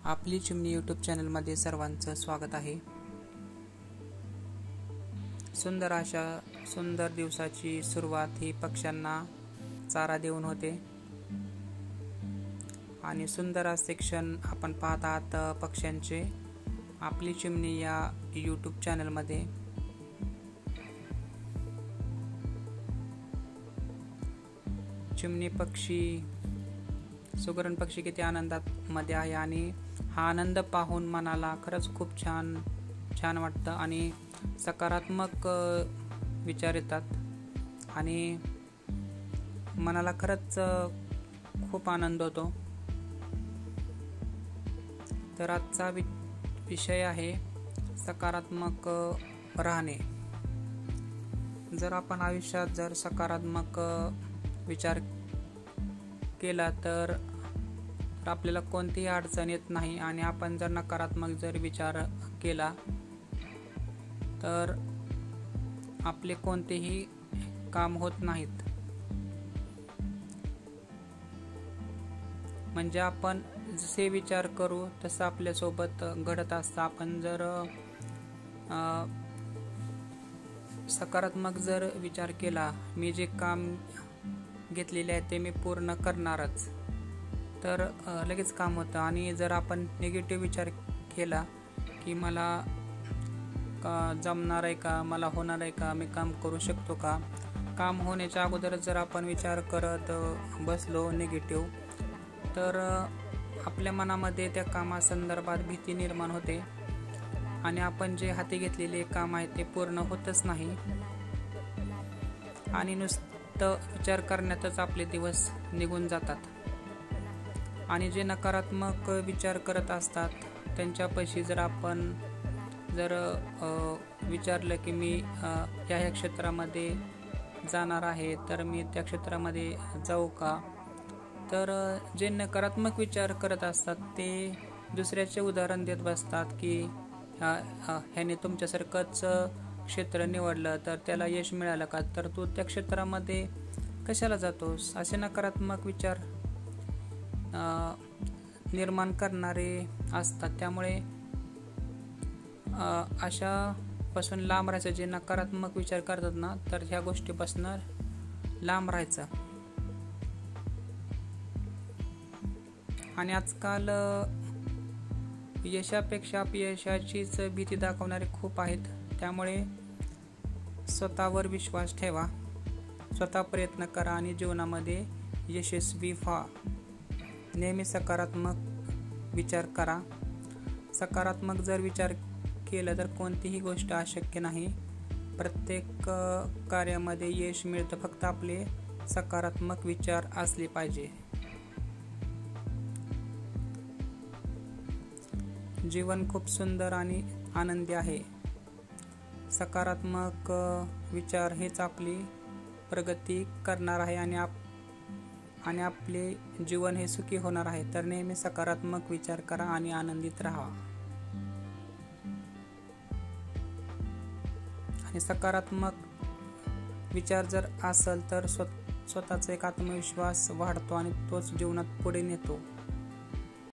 आपली चिमणी यूट्यूब चॅनलमध्ये सर्वांचं स्वागत आहे। सुंदर दिवसाची सुरुवात ही पक्ष्यांना चारा देऊन होते आणि सुंदर असे क्षण आपण पाहत आहात पक्ष्यांचे आपली चिमणी या यूट्यूब चॅनलमध्ये। चिमणी पक्षी सुगरण पक्षी किती आनंदात मध्ये आहे आणि हा आनंद पाहून मनाला खरंच खूप छान वाटतं आणि सकारात्मक विचार येतात आणि मनाला खरंच खूप आनंद होतो। तर आजचा विषय आहे सकारात्मक राहणे। जर आपण आयुष्यात जर सकारात्मक विचार केला तर आपल्याला कोणतीही अडचण येत नाही आणि आपण जर नकारात्मक जर विचार केला तर आपले कोणतेही काम होत नाहीत। म्हणजे आपण जसे विचार करू तसं आपल्या सोबत घडत असतं। आपण जर सकारात्मक जर विचार केला, मी जे काम घेतलेले आहे ते मी पूर्ण करणारच, तर लगेच काम होतं। आणि जर आपण निगेटिव्ह विचार केला की मला जमणार आहे का, मला होणार आहे का, मी काम करू शकतो का, काम होण्याच्या अगोदर जर आपण विचार करत बसलो निगेटिव्ह, तर आपल्या मनामध्ये त्या कामासंदर्भात भीती निर्माण होते आणि आपण जे हाती घेतलेले काम आहे ते पूर्ण होतच नाही आणि नुसतं विचार करण्यातच आपले दिवस निघून जातात। आणि जे नकारात्मक विचार करत असतात त्यांच्यापाशी जर आपण जर विचारलं की मी ह्या क्षेत्रामध्ये जाणार आहे, तर मी त्या क्षेत्रामध्ये जाऊ का, तर जे नकारात्मक विचार करत असतात ते दुसऱ्याचे उदाहरण देत बसतात की ह्याने तुमच्यासारखंच क्षेत्र निवडलं तर त्याला यश मिळालं का, तर तू त्या क्षेत्रामध्ये कशाला जातोस, असे नकारात्मक विचार निर्माण करणारे असतात। त्यामुळे अशापासून लांब राहायचं। जे नकारात्मक विचार करतात ना, तर ह्या गोष्टीपासून लांब राहायचं। आणि आजकाल यशापेक्षा अपयशाचीच भीती दाखवणारे खूप आहेत। त्यामुळे स्वतःवर विश्वास ठेवा, स्वतः प्रयत्न करा आणि जीवनामध्ये यशस्वी व्हा। नेहमी सकारात्मक विचार करा। सकारात्मक जर विचार केला तर कोणतीही गोष्ट अशक्य नाही। प्रत्येक कार्यामध्ये यश मिळतं, फक्त आपले सकारात्मक विचार असले पाहिजे। जीवन खूप सुंदर आणि आनंदी आहे। सकारात्मक विचार हेच आपली प्रगती करणार आहे आणि आपले जीवन हे सुखी होणार आहे। तर नेहमी सकारात्मक विचार करा आणि आनंदित राहा। आणि सकारात्मक विचार जर असेल तर स्वतःचा एक आत्मविश्वास वाढतो आणि तोच जीवनात पुढे नेतो।